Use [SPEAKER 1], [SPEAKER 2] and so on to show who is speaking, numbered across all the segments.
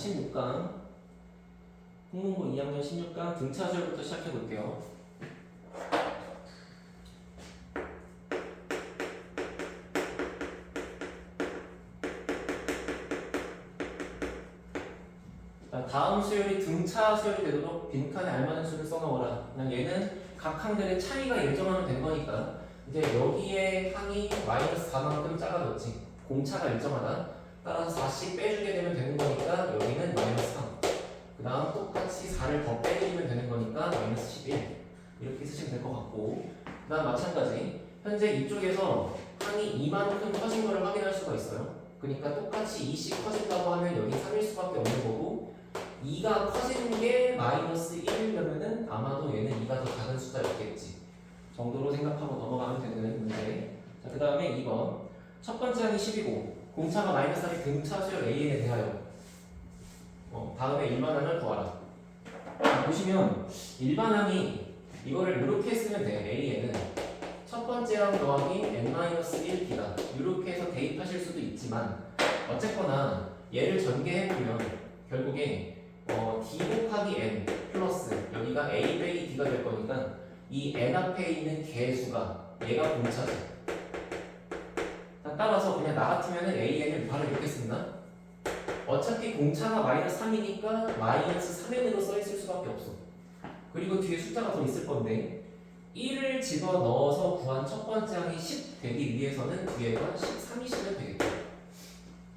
[SPEAKER 1] 16강 국문고 2학년 16강 등차수열부터 시작해 볼게요. 다음 수열이 등차 수열이 되도록 빈칸에 알맞은 수를 써놓으라. 그냥 얘는 각 항들의 차이가 일정하면 된 거니까 이제 여기에 항이 마이너스 4만큼 작아졌지. 공차가 일정하다. 따라서 4씩 빼주게 되면 되는 거니까 여기는 마이너스 3. 그 다음 똑같이 4를 더 빼주면 되는 거니까 마이너스 11. 이렇게 쓰시면 될 것 같고, 그 다음 마찬가지 현재 이쪽에서 항이 이만큼 커진 거를 확인할 수가 있어요. 그러니까 똑같이 2씩 커진다고 하면 여기 3일 수밖에 없는 거고, 2가 커지는 게 마이너스 1이려면은 아마도 얘는 2가 더 작은 숫자였겠지 정도로 생각하고 넘어가면 되는 문제. 자, 그 다음에 2번 첫 번째 항이 10이고 공차가 마이너스 3이 등차 수열 AN에 대하여 다음에 일반항을 구하라. 보시면 일반항이 이거를 이렇게 쓰면 돼요. AN은 첫 번째 항 더하기 n-1b다 이렇게 해서 대입하실 수도 있지만 어쨌거나 얘를 전개해보면 결국에 d 곱하기 n 플러스 여기가 a 빼기 d가 될 거니까 이 n 앞에 있는 개수가 얘가 공차죠. 따라서 그냥 나 같으면 AN을 바로 이렇게 쓴다. 어차피 공차가 마이너스 3이니까 마이너스 3n으로 써있을 수밖에 없어. 그리고 뒤에 숫자가 더 있을 건데 1을 집어넣어서 구한 첫 번째 항이 10 되기 위해서는 뒤에가 13이시면 되겠다.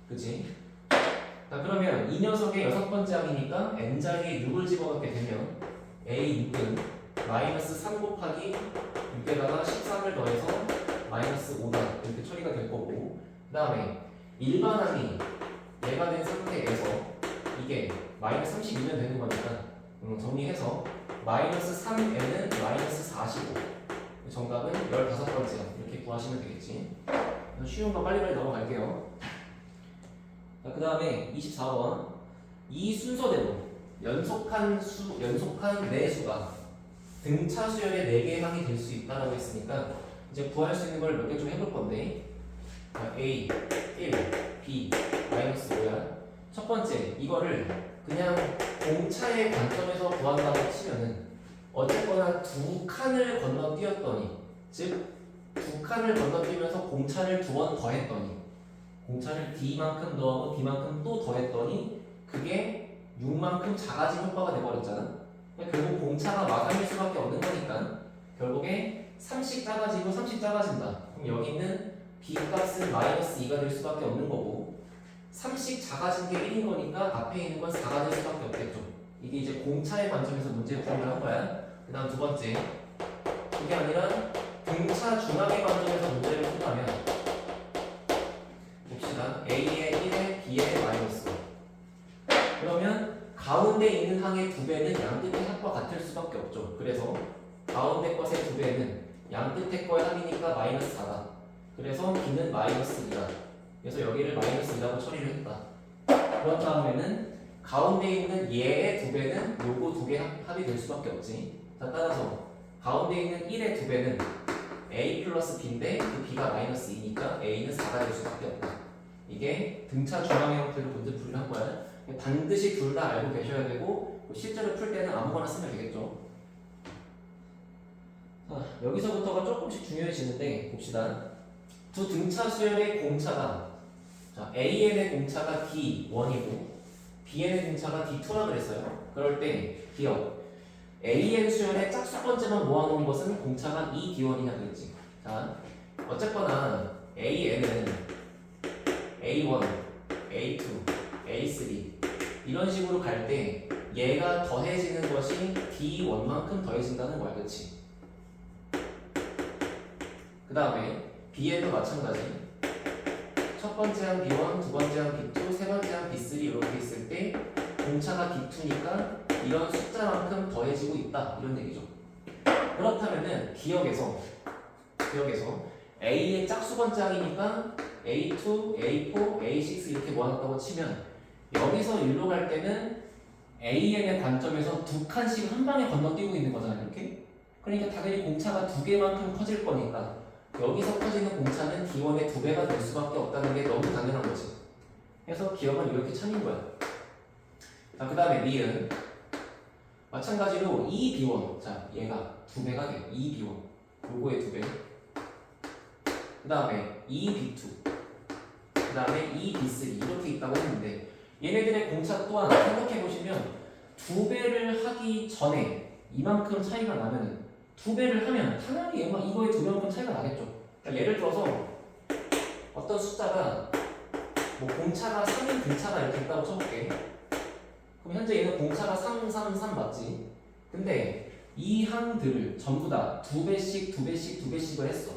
[SPEAKER 1] 그치? 자, 그러면 이 녀석의 여섯 번째 항이니까 n자리에 6을 집어넣게 되면 a6은 마이너스 3 곱하기 6에다가 13을 더해서 마이너스 5다 이렇게 처리가 될 거고, 그 다음에 일반항이 얘가 된 상태에서 이게 마이너스 32면 되는 거니까 정리해서 마이너스 3n은 마이너스 45 정답은 15번째 이렇게 구하시면 되겠지. 쉬운 거 빨리빨리 넘어갈게요. 자, 그 다음에 24번 이 순서대로 연속한 내수가 등차 수열의 4개의 항이 될 수 있다고 했으니까 이제 구할 수 있는 걸 몇 개 좀 해볼 건데, A, 1, B, 마이너스 5야. 첫 번째, 이거를 그냥 공차의 관점에서 구한다고 치면은 어쨌거나 두 칸을 건너뛰었더니, 즉 두 칸을 건너뛰면서 공차를 2번 더했더니, 공차를 D만큼 더하고 B만큼 또 더했더니 그게 6만큼 작아진 효과가 돼버렸잖아. 결국 공차가 마감일 수밖에 없는 거니까 결국에 3씩 작아지고 3씩 작아진다. 그럼 여기 있는 B 값은 마이너스 2가 될 수밖에 없는 거고, 3씩 작아진 게 1인 거니까 앞에 있는 건 4가 될 수밖에 없겠죠. 이게 이제 공차의 관점에서 문제 풀이를 한 거야. 그 다음 두 번째, 그게 아니라 등차 중앙의 관점에서 문제를 푼다면 봅시다. A의 1에 B의 마이너스. 그러면 가운데 있는 항의 2배는 양끝의 합과 같을 수밖에 없죠. 그래서 가운데 것의 2배는 양끝의 거의 합이니까 마이너스 4다. 그래서 B는 마이너스 2다. 그래서 여기를 마이너스 2라고 처리를 했다. 그런 다음에는 가운데 있는 얘의 2배는 요거 2개 합이 될 수밖에 없지. 자, 따라서 가운데 있는 1의 2배는 A 플러스 B인데 그 B가 마이너스 2니까 A는 4가 될 수밖에 없다. 이게 등차 중앙의 형태로 문제 풀이를 한 거야. 반드시 둘 다 알고 계셔야 되고 실제로 풀 때는 아무거나 쓰면 되겠죠. 자, 여기서부터가 조금씩 중요해지는데 봅시다. 두 등차 수열의 공차가, 자, AN의 공차가 D1이고 BN의 공차가 D2라 그랬어요. 그럴 때 기억, AN 수열의 짝수 번째만 모아놓은 것은 공차가 2D1이냐 그랬지. 자, 어쨌거나 AN은 A1, A2, A3 이런 식으로 갈 때 얘가 더해지는 것이 D1만큼 더해진다는 거야. 그치? 그 다음에 B에도 마찬가지. 첫 번째 항 B1, 두 번째 항 B2, 세 번째 항 B3 이렇게 있을 때 공차가 D2니까 이런 숫자만큼 더해지고 있다 이런 얘기죠. 그렇다면은 기억에서 A의 짝수 번째 항이니까 A2, A4, A6 이렇게 모아놨다고 치면 여기서 일로 갈 때는 AN의 관점에서 두 칸씩 한 방에 건너뛰고 있는 거잖아요. 이렇게. 그러니까 당연히 공차가 2개만큼 커질 거니까 여기서 커지는 공차는 D1의 2배가 될 수밖에 없다는 게 너무 당연한 거지. 그래서 기억은 이렇게 차린 거야. 자, 그 다음에 니은 마찬가지로 2b1. 자, 얘가 2배가 돼. 2b1. 요거의 2배. 그 다음에 2b2. 그 다음에 2b3. 이렇게 있다고 했는데 얘네들의 공차 또한 생각해보시면 2배를 하기 전에 이만큼 차이가 나면은 2배를 하면 당연히 얘가 이거에 2배만큼 차이가 나겠죠. 그러니까 예를 들어서 어떤 숫자가 뭐 공차가 3인 등차가 이렇게 있다고 쳐볼게. 그럼 현재 얘는 공차가 3, 3, 3 맞지? 근데 이 항들을 전부 다 2배씩, 2배씩, 2배씩을 했어.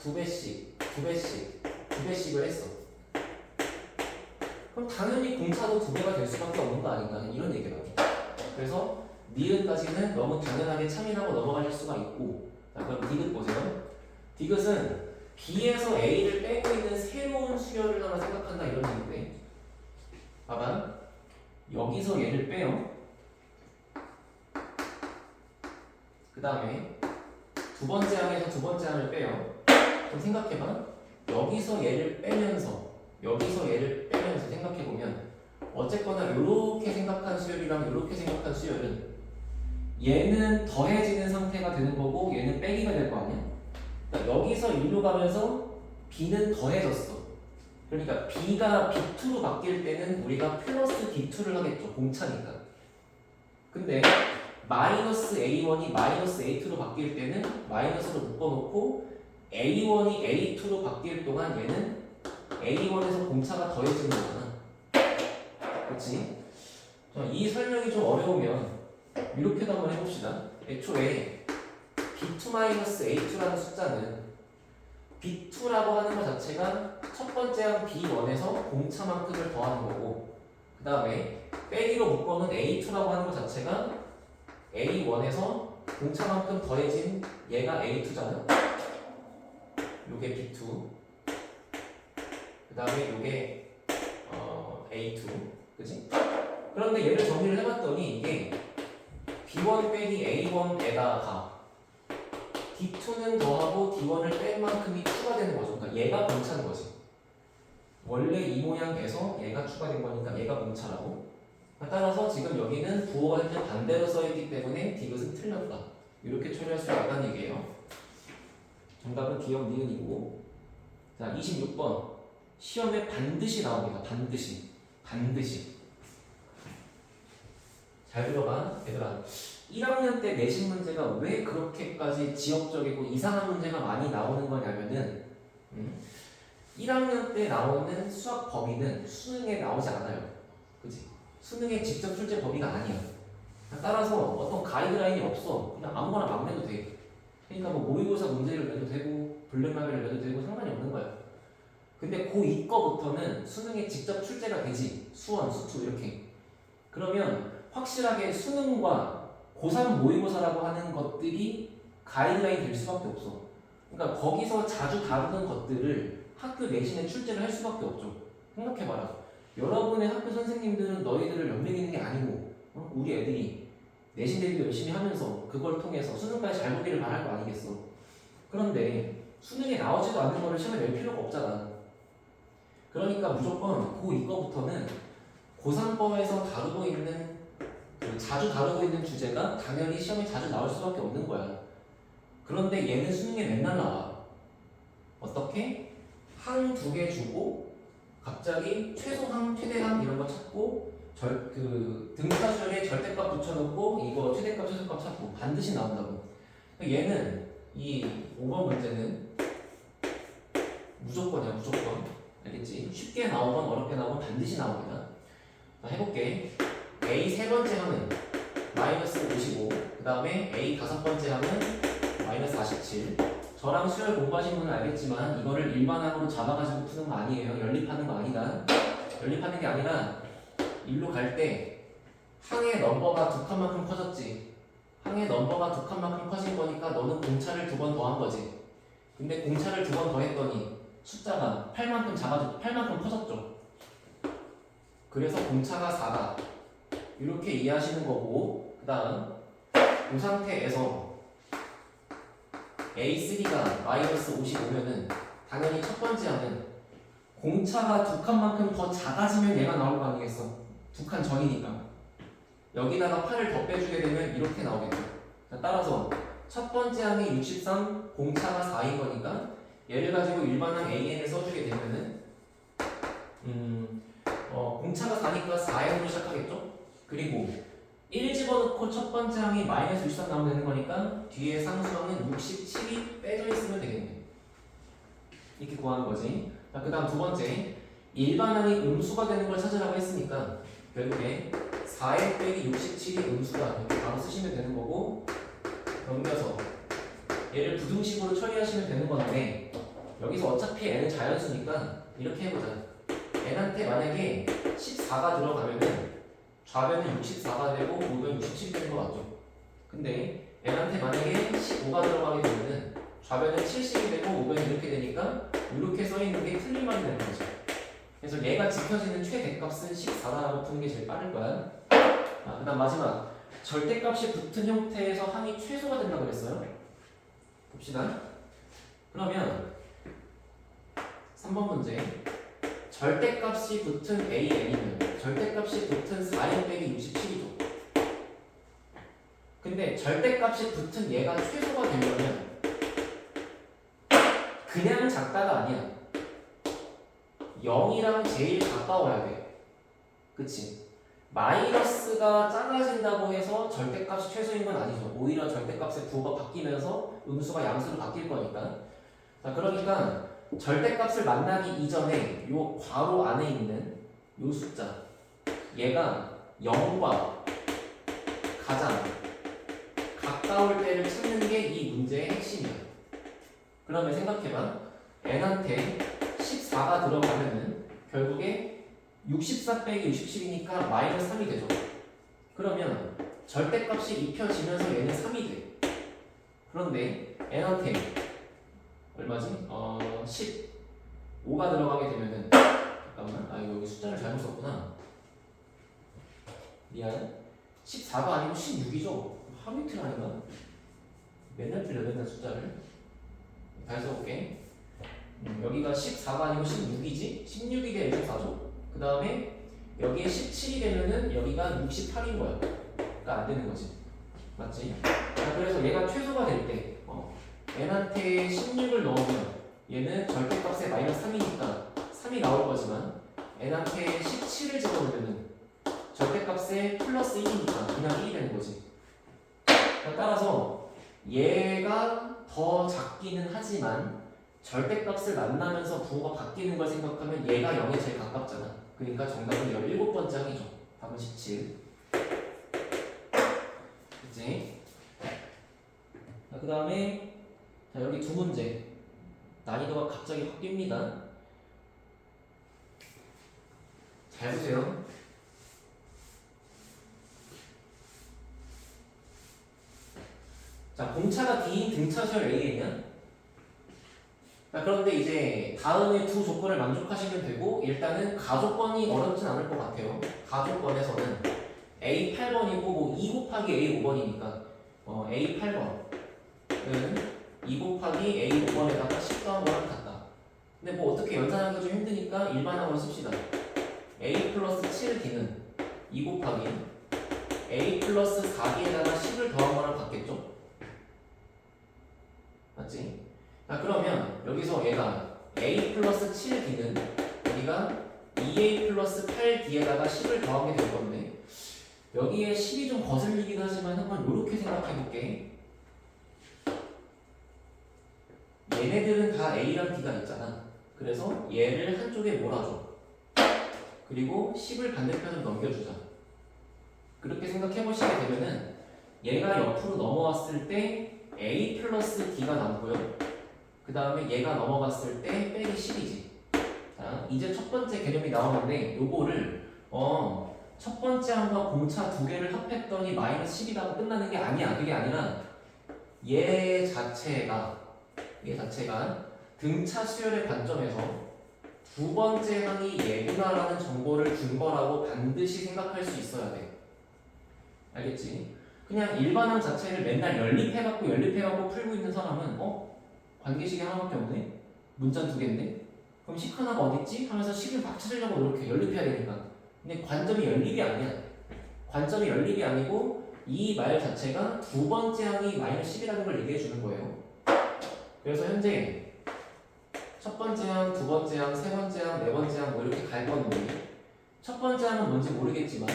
[SPEAKER 1] 2배씩, 2배씩, 2배씩을 했어. 그럼 당연히 공차도 2배가 될 수밖에 없는 거 아닌가? 이런 얘기가 나죠. 그래서 니은까지는 너무 당연하게 참인하고 넘어가실 수가 있고, 자, 그럼 디귿 보세요. 디귿은 B에서 A를 빼고 있는 새로운 수열을 하나 생각한다 이런 얘기인데, 봐봐. 여기서 얘를 빼요. 그 다음에 두 번째 항에서 두 번째 항을 빼요. 그럼 생각해봐. 여기서 얘를 빼면서 생각해보면 어쨌거나 이렇게 생각한 수열이랑 이렇게 생각한 수열은 얘는 더해지는 상태가 되는 거고 얘는 빼기가 될 거 아니야? 그러니까 여기서 일로 가면서 B는 더해졌어. 그러니까 B가 B2로 바뀔 때는 우리가 플러스 B2를 하겠죠. 공차니까. 근데 마이너스 A1이 마이너스 A2로 바뀔 때는 마이너스로 묶어놓고 A1이 A2로 바뀔 동안 얘는 A1에서 공차가 더해지는 거잖아. 그렇지? 이 설명이 좀 어려우면 이렇게도 한번 해봅시다. 애초에 B2-A2라는 숫자는 B2라고 하는 것 자체가 첫 번째 항 B1에서 공차만큼을 더하는 거고, 그 다음에 빼기로 묶어놓은 A2라고 하는 것 자체가 A1에서 공차만큼 더해진 얘가 A2잖아. 요게 B2. 그 다음에 요게 A2. 그치? 그런데 얘를 정리를 해봤더니 이게 B1 빼기 A1에다가 D2는 더하고 D1을 뺀 만큼이 추가되는 거죠. 그러니까 얘가 공차는 거지. 원래 이 모양에서 얘가 추가된 거니까 얘가 공차라고. 따라서 지금 여기는 부호가 현재 반대로 써있기 때문에 디귿은 틀렸다. 이렇게 처리할 수 있다는 얘기예요. 정답은 기억 니은이고. 자, 26번. 시험에 반드시 나옵니다. 반드시. 잘 들어봐, 얘들아. 1학년 때 내신 문제가 왜 그렇게까지 지역적이고 이상한 문제가 많이 나오는 거냐면은 1학년 때 나오는 수학 범위는 수능에 나오지 않아요. 그치? 수능의 직접 출제 범위가 아니야. 따라서 어떤 가이드라인이 없어. 그냥 아무거나 막 내도 돼. 그러니까 뭐 모의고사 문제를 내도 되고 블랙라벨을 내도 되고 상관이 없는 거야. 근데 고2 거부터는 수능에 직접 출제가 되지. 수원, 수투 이렇게. 그러면 확실하게 수능과 고3 모의고사라고 하는 것들이 가이드라인 될 수밖에 없어. 그러니까 거기서 자주 다루는 것들을 학교 내신에 출제를 할 수밖에 없죠. 생각해봐라. 여러분의 학교 선생님들은 너희들을 연맥이는 게 아니고 우리 애들이 내신 대비도 열심히 하면서 그걸 통해서 수능까지 잘 보기를 바랄 거 아니겠어. 그런데 수능에 나오지도 않는 거를 시험에 낼 필요가 없잖아. 그러니까 무조건 고2 거부터는 고3법에서 다루고 있는 자주 다루고 있는 주제가 당연히 시험에 자주 나올 수밖에 없는 거야. 그런데 얘는 수능에 맨날 나와. 어떻게? 항 2개 주고 갑자기 최소항, 최대항 이런 거 찾고 등차수열에 절대값 붙여놓고 이거 최대값, 최소값 찾고 반드시 나온다고. 얘는 이 5번 문제는 무조건이야, 무조건. 알겠지? 쉽게 나오건 어렵게 나오건 반드시 나옵니다. 자, 해볼게. A 세 번째 항은 마이너스 55, 그 다음에 A 다섯 번째 항은 마이너스 47. 저랑 수열 공부하신 분은 알겠지만 이거를 일반항으로 잡아가지고 푸는 거 아니에요. 연립하는 거 아니다. 연립하는 게 아니라 일로 갈 때 항의 넘버가 두 칸만큼 커졌지. 항의 넘버가 두 칸만큼 커진 거니까 너는 공차를 두 번 더한 거지. 근데 공차를 두 번 더했더니 숫자가 8만큼 커졌죠. 그래서 공차가 4다. 이렇게 이해하시는 거고, 그 다음 이 상태에서 A3가 마이너스 55면은 당연히 첫 번째 항은 공차가 두 칸만큼 더 작아지면 얘가 나올 거 아니겠어. 두 칸 전이니까. 여기다가 8을 더 빼주게 되면 이렇게 나오겠죠. 자, 따라서 첫 번째 항이 63, 공차가 4인 거니까 얘를 가지고 일반항 AN을 써주게 되면은 공차가 4니까 4n으로 시작하겠죠? 그리고 1 집어넣고 첫 번째 항이 마이너스 63 나오면 되는 거니까 뒤에 상수항은 67이 빼져 있으면 되겠네. 이렇게 구하는 거지. 자, 그 다음 두 번째. 일반항이 음수가 되는 걸 찾으라고 했으니까 결국에 4n 빼기 67이 음수다. 이렇게 바로 쓰시면 되는 거고, 넘겨서 얘를 부등식으로 처리하시면 되는 건데, 여기서 어차피 n은 자연수니까 이렇게 해보자. n한테 만약에 14가 들어가면은 좌변은 64가 되고 우변 67이 되는 거 맞죠? 근데 n한테 만약에 15가 들어가게 되면은 좌변은 70이 되고 우변이 이렇게 되니까 이렇게 써있는 게 틀린 말이 되는 거죠. 그래서 얘가 지켜지는 최대값은 14라고 푸는 게 제일 빠를 거야. 그 다음 마지막. 절대값이 붙은 형태에서 항이 최소가 된다고 그랬어요. 봅시다. 그러면 3번 문제. 절대값이 붙은 AN이면 절대값이 붙은 4n 빼기 67이죠. 근데 절대값이 붙은 얘가 최소가 되려면 그냥 작다가 아니야. 0이랑 제일 가까워야 돼. 그치? 마이너스가 작아진다고 해서 절대값이 최소인 건 아니죠. 오히려 절대값의 부호가 바뀌면서 음수가 양수로 바뀔 거니까. 자, 그러니까 절대값을 만나기 이전에 요 괄호 안에 있는 요 숫자, 얘가 0과 가장 가까울 때를 찾는 게 이 문제의 핵심이야. 그러면 생각해봐. n한테 14가 들어가면은 결국에 64 빼기 67이니까 마이너스 3이 되죠. 그러면 절대값이 입혀지면서 얘는 3이 돼. 그런데 n한테 얼마지? 15가 들어가게 되면은, 잠깐만, 이거 여기 숫자를 잘못 썼구나. 미안. 14가 아니고 16이죠. 하루 이틀 아닌가? 맨날 틀려, 맨날 숫자를. 다시 써볼게. 여기가 14가 아니고 16이지? 16이 돼 64죠? 그 다음에 여기에 17이 되면은 여기가 68인 거야. 그러니까 안 되는 거지. 맞지? 자, 그래서 얘가 최소가 될 때, n한테 16을 넣으면 얘는 절대값에 마이너스 3이니까 3이 나올 거지만 n한테 17을 집어넣으면 절대값에 플러스 1이니까 그냥 1이 되는 거지. 따라서 얘가 더 작기는 하지만 절대값을 만나면서 부호가 바뀌는 걸 생각하면 얘가 0에 제일 가깝잖아. 그러니까 정답은 17번째 항이죠. 답은 17. 그치? 그 다음에 여기 두 문제. 난이도가 갑자기 확 뜁니다. 잘 보세요. 자, 공차가 D인 등차수열 AN이야. 자, 그런데 이제 다음에 두 조건을 만족하시면 되고, 일단은 가조건이 어렵진 않을 것 같아요. 가조건에서는 A 8번이고 뭐 2 곱하기 A 5번이니까 A 8번은 2 곱하기 A 5번에다가 10 더한 거랑 같다. 근데 뭐 어떻게 연산하기가 좀 힘드니까 일반항으로 씁시다. A 플러스 7D는 2 곱하기 A 플러스 4D에다가 10을 더한 거랑 같겠죠? 맞지? 자, 그러면 여기서 얘가 A 플러스 7D는 여기가 2A 플러스 8D에다가 10을 더하게 될 건데, 여기에 10이 좀 거슬리긴 하지만 한번 이렇게 생각해 볼게. 얘네들은 다 A랑 D가 있잖아. 그래서 얘를 한쪽에 몰아줘. 그리고 10을 반대편으로 넘겨주자. 그렇게 생각해 보시게 되면은 얘가 옆으로 넘어왔을 때 A 플러스 D가 남고요. 그 다음에 얘가 넘어갔을 때 빼기 10이지. 자, 이제 첫 번째 개념이 나오는데 요거를 첫 번째 항과 공차 두 개를 합했더니 마이너스 10이라고 끝나는 게 아니야. 그게 아니라 얘 자체가 등차 수열의 관점에서 두 번째 항이 얘구나라는 정보를 준 거라고 반드시 생각할 수 있어야 돼. 알겠지? 그냥 일반항 자체를 맨날 연립해갖고 풀고 있는 사람은 관계식이 하나밖에 없네? 문자 두 개인데? 그럼 식 하나가 어딨지? 하면서 식을 막 찾으려고 이렇게 연립해야 되니까. 근데 관점이 연립이 아니야. 관점이 연립이 아니고 이 말 자체가 두 번째 항이 마이너스 10이라는 걸 얘기해 주는 거예요. 그래서 현재 첫 번째 항, 두 번째 항, 세 번째 항, 네 번째 항 뭐 이렇게 갈 건데 첫 번째 항은 뭔지 모르겠지만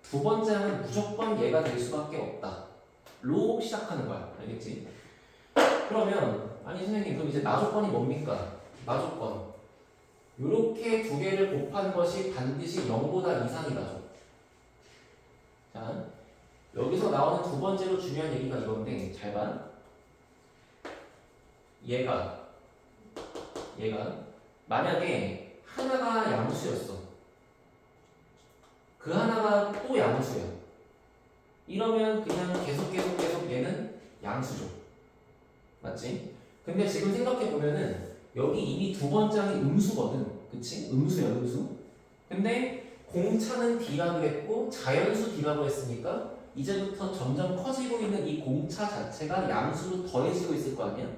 [SPEAKER 1] 두 번째 항은 무조건 얘가 될 수밖에 없다. 로 시작하는 거야. 알겠지? 그러면 아니 선생님 그럼 이제 나조건이 뭡니까? 나조건 요렇게 두 개를 곱한 것이 반드시 0보다 이상이다죠. 자, 여기서 나오는 두 번째로 중요한 얘기가 이건데 잘 봐. 얘가 만약에 하나가 양수였어. 그 하나가 또 양수야. 이러면 그냥 계속 얘는 양수죠. 맞지? 근데 지금 생각해보면은 여기 이미 두 번째 항이 음수거든. 그치? 음수야 음수. 근데 공차는 D라고 했고 자연수 D라고 했으니까 이제부터 점점 커지고 있는 이 공차 자체가 양수로 더해지고 있을 거 아니야?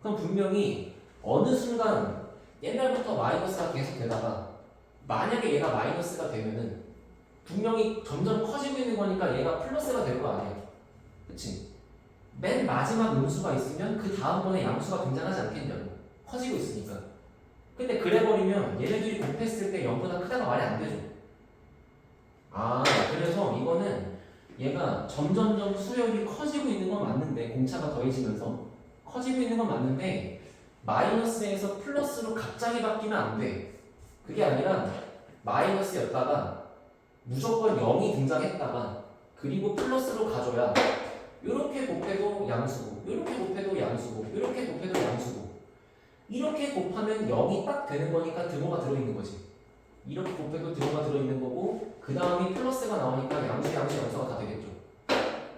[SPEAKER 1] 그럼 분명히 어느 순간 옛날부터 마이너스가 계속 되다가 만약에 얘가 마이너스가 되면은 분명히 점점 커지고 있는 거니까 얘가 플러스가 될 거 아니야. 그치? 맨 마지막 음수가 있으면 그 다음번에 양수가 등장하지 않겠냐고. 커지고 있으니까. 근데 그래버리면 얘네들이 곱했을 때 0보다 크다가 말이 안 되죠. 아, 그래서 이거는 얘가 점점점 수열이 커지고 있는 건 맞는데 공차가 더해지면서 커지고 있는 건 맞는데 마이너스에서 플러스로 갑자기 바뀌면 안 돼. 그게 아니라 마이너스였다가 무조건 0이 등장했다가 그리고 플러스로 가져야 이렇게 곱해도 양수고 이렇게 곱해도 양수고 이렇게 곱해도 양수고 이렇게 곱하면 0이 딱 되는 거니까 등호가 들어있는 거지. 이렇게 곱해도 등호가 들어있는 거고 그 다음이 플러스가 나오니까 양수가 다 되겠죠.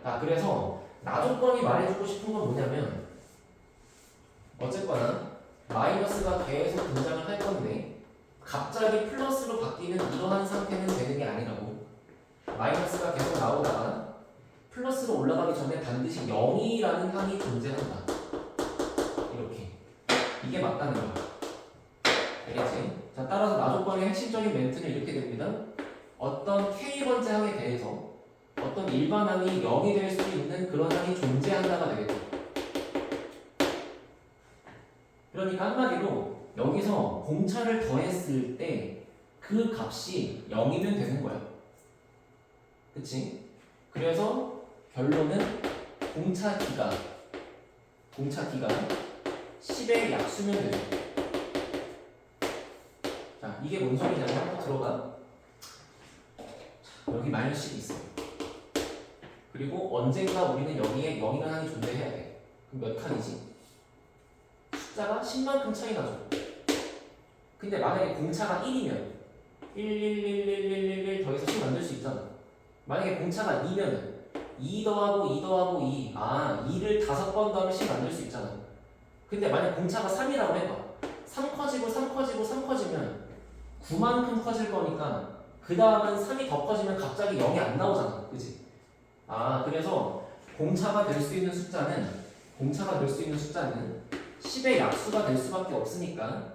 [SPEAKER 1] 자, 그래서 나조건이 말해주고 싶은 건 뭐냐면 어쨌거나 마이너스가 계속 등장을 할 건데 갑자기 플러스로 바뀌는 이러한 상태는 되는 게 아니라고. 마이너스가 계속 나오다가 플러스로 올라가기 전에 반드시 0이라는 항이 존재한다. 이렇게. 이게 맞다는 거야. 알겠지? 자, 따라서 나조건의 핵심적인 멘트는 이렇게 됩니다. 어떤 K번째 항에 대해서 어떤 일반 항이 0이 될 수 있는 그런 항이 존재한다가 되겠죠. 그러니까 한마디로 여기서 공차를 더했을 때 그 값이 0이면 되는 거야. 그치? 그래서 결론은 공차 D가 10의 약수면 되죠. 자, 이게 뭔 소리냐면 한번 들어가. 여기 마이너스 10이 있어. 그리고 언젠가 우리는 여기에 0이라는 항이 존재해야 돼. 그럼 몇 칸이지? 숫자가 10만큼 차이 나죠. 근데 만약에 공차가 1이면 1 더해서 10 만들 수 있잖아. 만약에 공차가 2면은 2 더하고 2 더하고 2 2를 5번 더하면 10 만들 수 있잖아. 근데 만약 공차가 3이라고 해봐. 3 커지고 3 커지고 3 커지면 9만큼 커질 거니까 그 다음은 3이 더 커지면 갑자기 0이 안 나오잖아. 그치? 그래서 공차가 될 수 있는 숫자는 10의 약수가 될 수밖에 없으니까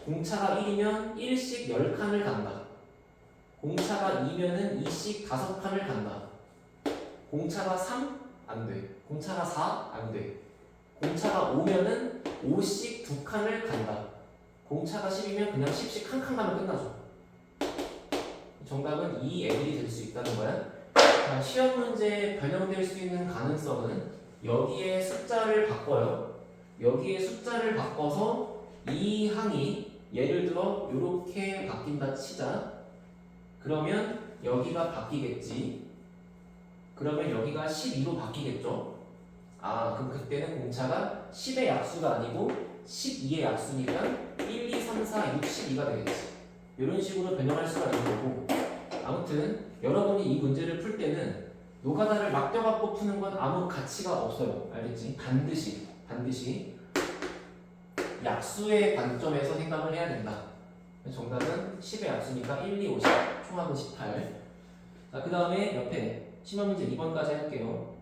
[SPEAKER 1] 공차가 1이면 1씩 10칸을 간다. 공차가 2면은 2씩 5칸을 간다. 공차가 3? 안 돼. 공차가 4? 안 돼. 공차가 5면은 5씩 2칸을 간다. 공차가 10이면 그냥 10씩 한 칸 가면 끝나죠. 정답은 이 애들이 될 수 있다는 거야. 자, 시험 문제에 변형될 수 있는 가능성은 여기에 숫자를 바꿔요. 여기에 숫자를 바꿔서 이 항이 예를 들어 이렇게 바뀐다 치자. 그러면 여기가 바뀌겠지. 그러면 여기가 12로 바뀌겠죠. 그럼 그때는 공차가 10의 약수가 아니고 12의 약수니까 1, 2, 3, 4, 6, 12가 되겠지. 이런 식으로 변형할 수가 있는 거고. 아무튼 여러분이 이 문제를 풀 때는 노가다를 맡겨갖고 푸는 건 아무 가치가 없어요. 알겠지? 반드시 약수의 관점에서 생각을 해야 된다. 정답은 10의 약수니까 1, 2, 5, 10, 총합은 18. 자, 그 다음에 옆에 심화 문제 2번까지 할게요.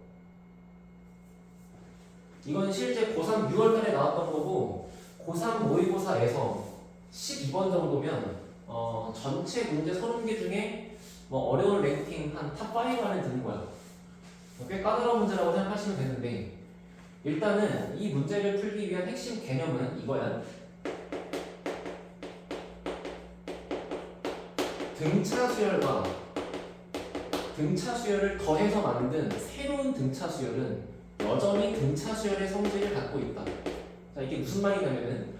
[SPEAKER 1] 이건 실제 고3 6월달에 나왔던 거고 고3 모의고사에서 12번 정도면 전체 문제 30개 중에 뭐 어려운 랭킹 한 탑 5 안에 드는 거야. 꽤 까다로운 문제라고 생각하시면 되는데 일단은 이 문제를 풀기 위한 핵심 개념은 이거야. 등차 수열과 등차 수열을 더해서 만든 새로운 등차 수열은 여전히 등차 수열의 성질을 갖고 있다. 자, 이게 무슨 말이냐면은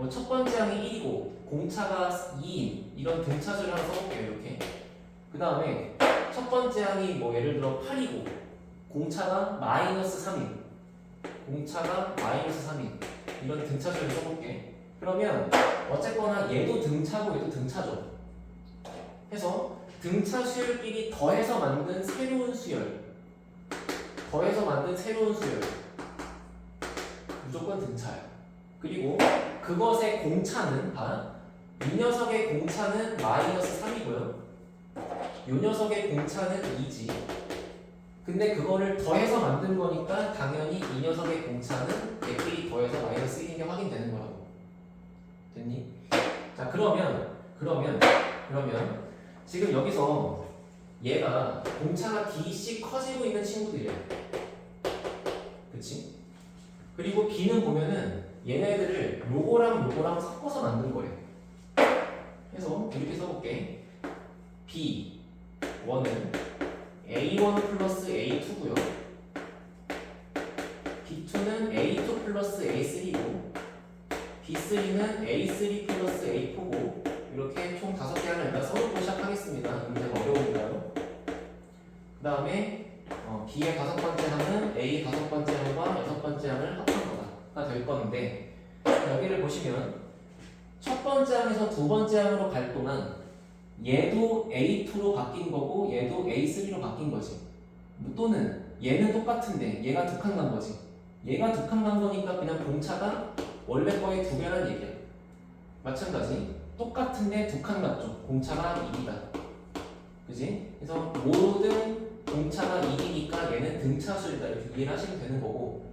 [SPEAKER 1] 첫 번째 항이 1이고 공차가 2인 이런 등차 수열 하나 써볼게요. 이렇게. 그 다음에 첫 번째 항이 뭐 예를 들어 8이고 공차가 마이너스 3인 공차가 마이너스 3인 이런 등차 수열을 써볼게. 그러면 어쨌거나 얘도 등차고 얘도 등차죠. 해서 등차 수열끼리 더해서 만든 새로운 수열 무조건 등차야. 그리고 그것의 공차는 이 녀석의 공차는 마이너스 3이고요 이 녀석의 공차는 2지. 근데 그거를 더해서 만든 거니까 당연히 이 녀석의 공차는 얘끼리 더해서 마이너스 1인 게 확인되는 거라고. 됐니? 자, 그러면 지금 여기서 얘가 공차가 d씩 커지고 있는 친구들이야. 그치? 그리고 b는 보면은 얘네들을 요거랑 섞어서 만든 거래. 그래서 이렇게 써볼게. b1은 a1 플러스 a2고요 b2는 a2 플러스 a3고 b3는 a3 플러스 a4고 이렇게 총 5개 하나 일단 써놓고 시작하겠습니다. 문제가 어려우니까요. 그 다음에 B의 5번째 항은 A 5번째 항과 6번째 항을 합한 거가 될 건데 여기를 보시면 첫 번째 항에서 두 번째 항으로 갈 동안 얘도 A2로 바뀐 거고 얘도 A3로 바뀐 거지. 또는 얘는 똑같은데 얘가 두 칸 간 거지. 얘가 두 칸 간 거니까 그냥 공차가 원래 거의 2배란 얘기야. 마찬가지. 똑같은데 두 칸 같죠? 공차가 1이다. 그지? 그래서 모든 공차가 1이니까 얘는 등차수이다. 이렇게 이해를 하시면 되는 거고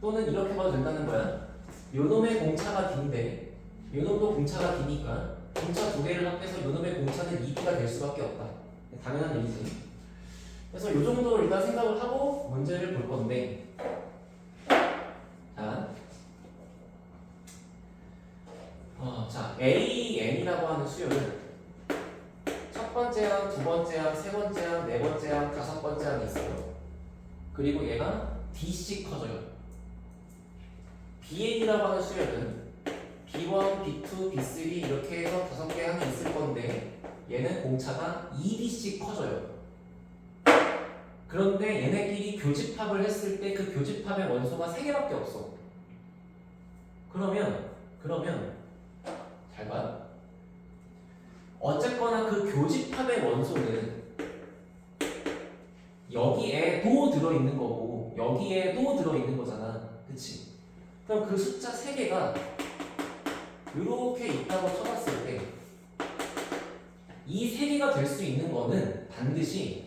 [SPEAKER 1] 또는 이렇게 봐도 된다는 거야. 요놈의 공차가 D인데 요놈도 공차가 D니까 공차 두 개를 합해서 요놈의 공차는 2D가 될 수밖에 없다. 당연한 얘기지. 그래서 요 정도 일단 생각을 하고 문제를 볼 건데 자, AN이라고 하는 수열은 첫 번째 항, 두 번째 항, 세 번째 항, 네 번째 항, 다섯 번째 항이 있어요. 그리고 얘가 D씩 커져요. BN이라고 하는 수열은 B1, B2, B3 이렇게 해서 5개 항이 있을 건데 얘는 공차가 2D씩 커져요. 그런데 얘네끼리 교집합을 했을 때 그 교집합의 원소가 3개밖에 없어. 그러면 잘 봐. 어쨌거나 그 교집합의 원소는 여기에도 들어있는 거고 여기에도 들어있는 거잖아. 그치? 그럼 그 숫자 3개가 이렇게 있다고 쳐봤을 때 이 3개가 될 수 있는 거는 반드시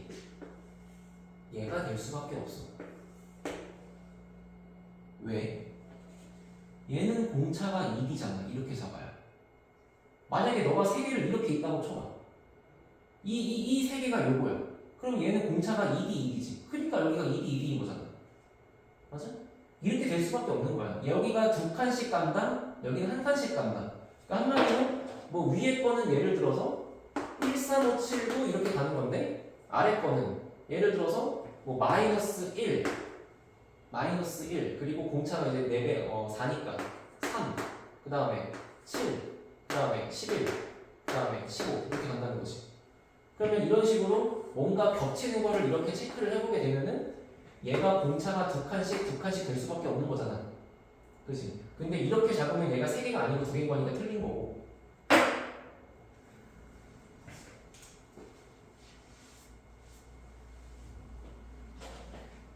[SPEAKER 1] 얘가 될 수밖에 없어. 왜? 얘는 공차가 2D잖아. 이렇게 잡아요. 만약에 너가 3개를 이렇게 있다고 쳐봐. 이 3개가 요거야. 그럼 얘는 공차가 2D. 그러니까 여기가 2D인 거잖아. 맞아? 이렇게 될 수밖에 없는 거야. 여기가 2칸씩 간다, 여기는 한 칸씩 간다. 그러니까 한마디로 뭐 위에 거는 예를 들어서 1, 3, 5, 7도 이렇게 가는 건데 아래 거는 예를 들어서 뭐 마이너스 1 그리고 공차가 이제 4배 4니까 3, 그 다음에 7, 그 다음에 11, 그 다음에 15 이렇게 간다는 거지. 그러면 이런 식으로 뭔가 겹치는 거를 이렇게 체크를 해보게 되면은 얘가 공차가 2칸씩 될 수밖에 없는 거잖아. 그치? 근데 이렇게 잡으면 얘가 3개가 아니고 2개인 거니까 틀린 거고.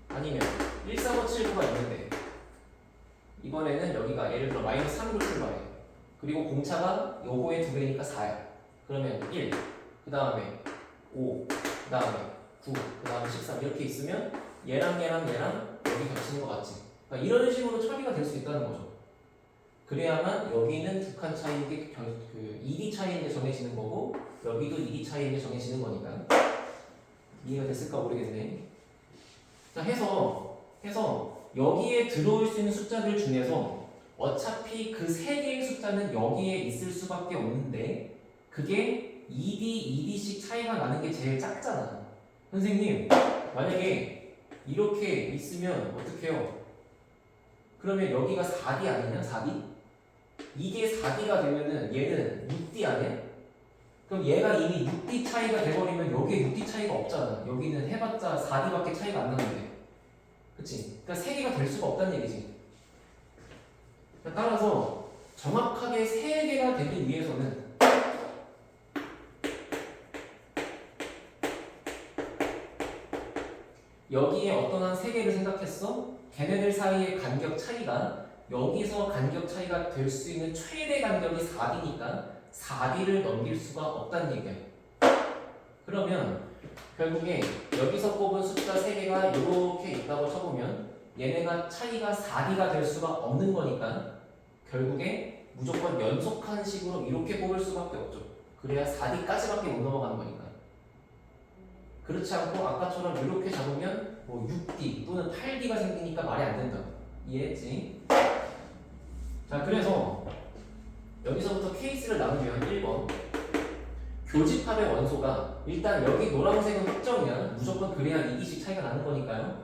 [SPEAKER 1] 아니면 1, 3, 5, 7, 9가 있는데 이번에는 여기가 예를 들어 마이너스 3으로 출발해. 그리고 공차가 요거의 2배니까 4야. 그러면 1, 그 다음에 5, 그 다음에 9, 그 다음에 13 이렇게 있으면 얘랑 여기 겹치는 거 같지? 그러니까 이런 식으로 처리가 될 수 있다는 거죠. 그래야만 여기는 2칸 차이인 게 2D 차이인 게 정해지는 거고 여기도 2D 차이인 게 정해지는 거니까 이해가 됐을까 모르겠네. 자, 해서 여기에 들어올 수 있는 숫자들 중에서 어차피 그 세 개의 숫자는 여기에 있을 수밖에 없는데 그게 2D, 2D씩 차이가 나는 게 제일 작잖아. 선생님, 만약에 이렇게 있으면 어떡해요? 그러면 여기가 4D 아니냐? 4D? 이게 4D가 되면은 얘는 6D 아니야? 그럼 얘가 이미 6D 차이가 돼버리면 여기에 6D 차이가 없잖아. 여기는 해봤자 4D밖에 차이가 안 나는데. 그치? 그러니까 3개가 될 수가 없다는 얘기지. 따라서 정확하게 3개가 되기 위해서는 여기에 어떤 한 3개를 생각했어? 걔네들 사이의 간격 차이가 여기서 간격 차이가 될 수 있는 최대 간격이 4D니까 4D를 넘길 수가 없다는 얘기야. 그러면 결국에 여기서 뽑은 숫자 3개가 이렇게 있다고 쳐보면 얘네가 차이가 4D가 될 수가 없는 거니까 결국에 무조건 연속한 식으로 이렇게 뽑을 수밖에 없죠. 그래야 4D까지밖에 못 넘어가는 거니까. 그렇지 않고 아까처럼 이렇게 잡으면 뭐 6D 또는 8D가 생기니까 말이 안 된다. 이해했지? 자, 그래서 여기서부터 케이스를 나누면 1번 교집합의 원소가 일단 여기 노란색은 확정이야. 무조건 그래야 2D씩 차이가 나는 거니까요.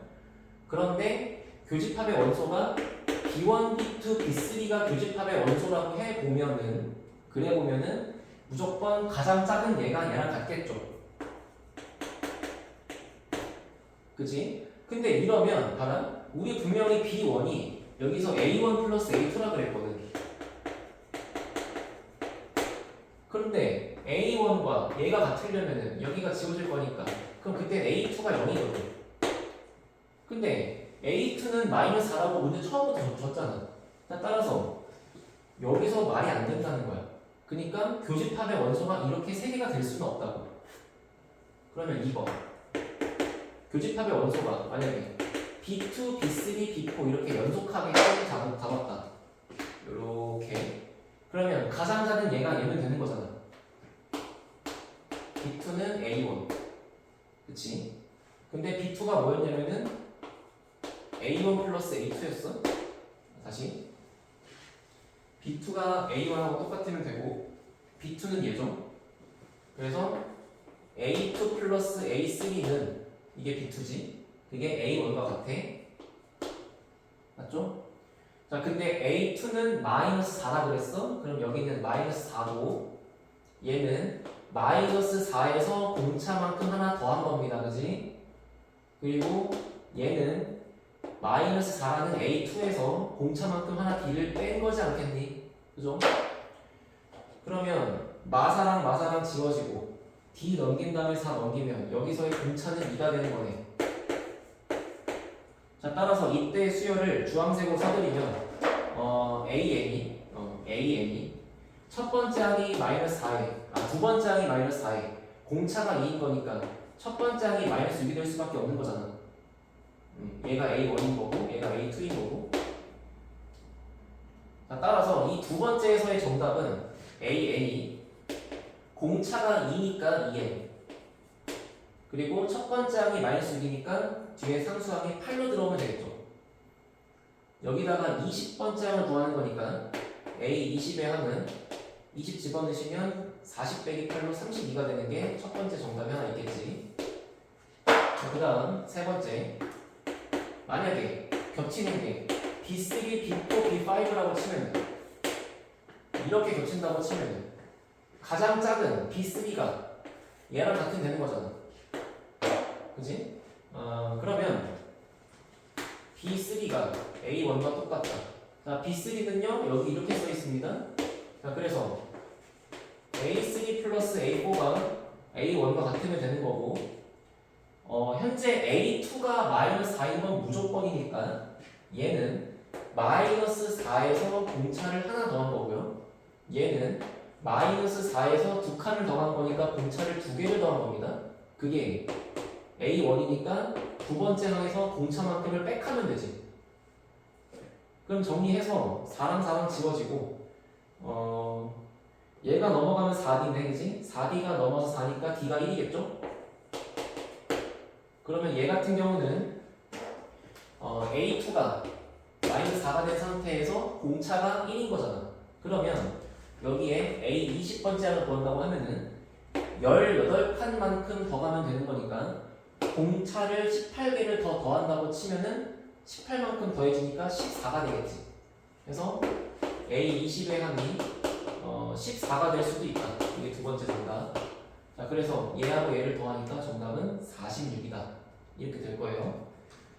[SPEAKER 1] 그런데 교집합의 원소가 B1, B2, B3가 교집합의 원소라고 해보면은 그래보면은 무조건 가장 작은 얘가 얘랑 같겠죠. 그치? 근데 이러면 봐라. 우리 분명히 B1이 여기서 A1 플러스 A2라 그랬거든. 그런데 A1과 얘가 같으려면은 여기가 지워질 거니까 그럼 그때 A2가 0이거든. 근데 A2는 마이너스 4라고 문제 처음부터 줬잖아. 따라서 여기서 말이 안 된다는 거야. 그러니까 교집합의 원소가 이렇게 3개가 될 수는 없다고. 그러면 2번 교집합의 원소가 만약에 B2, B3, B4 이렇게 연속하게 잡았다. 이렇게 그러면 가장 작은 얘가 얘면 되는 거잖아. B2는 A1 그치? 근데 B2가 뭐였냐면은 A1 플러스 A2였어. 다시 B2가 A1하고 똑같으면 되고 B2는 얘죠. 그래서 A2 플러스 A3는 이게 B2지. 그게 A1과 같아. 맞죠? 자, 근데 A2는 마이너스 4라 그랬어? 그럼 여기는 마이너스 4고 얘는 마이너스 4에서 공차만큼 하나 더한 겁니다. 그지? 그리고 얘는 마이너스 4라는 A2에서 공차만큼 하나 D를 뺀 거지 않겠니? 그죠? 그러면 마사랑 마사랑 지워지고 D 넘긴 다음에 4 넘기면 여기서의 공차는 2가 되는 거네. 자, 따라서 이때 수열을 주황색으로 써드리면 AN이 첫 번째 항이 마이너스 4에 두 번째 항이 마이너스 4에 공차가 2인 거니까 첫 번째 항이 마이너스 6이 될 수밖에 없는 거잖아. 얘가 A1인 거고 얘가 A2인 거고. 자, 따라서 이 두 번째에서의 정답은 AN이 공차가 2니까 2N 그리고 첫 번째 항이 마이너스 6이니까 뒤에 상수항이 8로 들어오면 되겠죠. 여기다가 20번째 항을 구하는 거니까 A20의 항은 20 집어넣으시면 40 빼기 8로 32가 되는 게 첫 번째 정답이 하나 있겠지. 그 다음 세 번째 만약에 겹치는 게 B3, B4, B5라고 치면 이렇게 겹친다고 치면 가장 작은 B3가 얘랑 같은 되는 거잖아. 그지? 그러면 B3가 A1과 똑같다. 자, B3는요 여기 이렇게 써 있습니다. 자, 그래서 A3 플러스 A4가 A1과 같으면 되는 거고 현재 A2가 마이너스 4인 건 무조건이니까 얘는 마이너스 4에서 공차를 하나 더한 거고요. 얘는 마이너스 4에서 두 칸을 더한 거니까 공차를 두 개를 더한 겁니다. 그게 A1이니까 두 번째 항에서 공차만큼을 빽하면 되지. 그럼 정리해서 4랑 4랑 지워지고 얘가 넘어가면 4D네 그지? 4D가 넘어서 4니까 D가 1이겠죠? 그러면 얘 같은 경우는 A2가 마이너스 4가 된 상태에서 공차가 1인 거잖아. 그러면 여기에 A 20번째를 구한다고 하면은 18칸만큼 더 가면 되는 거니까 공차를 18개를 더 더한다고 치면은 18만큼 더해지니까 14가 되겠지. 그래서 A 20의 항이 14가 될 수도 있다. 이게 두 번째 정답. 자, 그래서 얘하고 얘를 더하니까 정답은 46이다. 이렇게 될 거예요.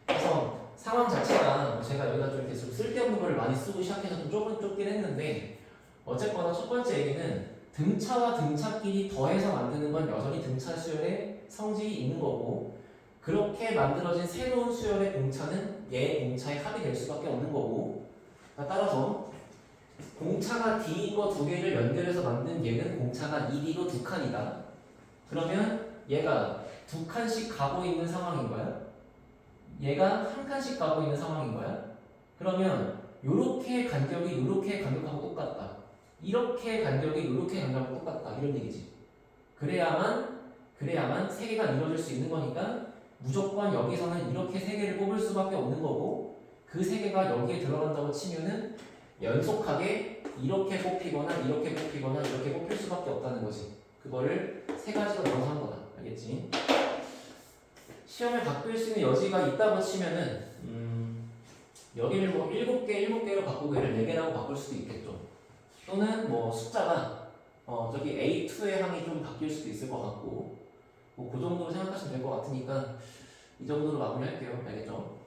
[SPEAKER 1] 그래서 상황 자체가 제가 여기다 좀 이렇게 쓸데없는 거를 많이 쓰고 시작해서 좀 좁긴 했는데 어쨌거나 첫 번째 얘기는 등차와 등차끼리 더해서 만드는 건 여전히 등차 수열의 성질이 있는 거고 그렇게 만들어진 새로운 수열의 공차는 얘의 공차의 합이 될 수밖에 없는 거고 따라서 공차가 D인 거 두 개를 연결해서 만든 얘는 공차가 2D로 두 칸이다. 그러면 얘가 두 칸씩 가고 있는 상황인 거야. 얘가 한 칸씩 가고 있는 상황인 거야. 그러면 요렇게 간격이 요렇게 간격하고 똑같다. 이렇게 간격이 요렇게 간격하고 똑같다. 이런 얘기지. 그래야만 세 개가 이루어질 수 있는 거니까 무조건 여기서는 이렇게 세 개를 뽑을 수밖에 없는 거고 그 세 개가 여기에 들어간다고 치면은 연속하게 이렇게 뽑히거나 이렇게 뽑히거나 이렇게 뽑힐 수밖에 없다는 거지. 그거를 세 가지로 넣어서 한 거다. 알겠지? 시험에 바뀔 수 있는 여지가 있다고 치면은 여기를 뭐 7개로 바꾸고 얘를 4개라고 바꿀 수도 있겠죠. 또는 뭐 숫자가 저기 A2의 항이 좀 바뀔 수도 있을 것 같고 뭐 그 정도로 생각하시면 될 것 같으니까 이 정도로 마무리할게요. 알겠죠?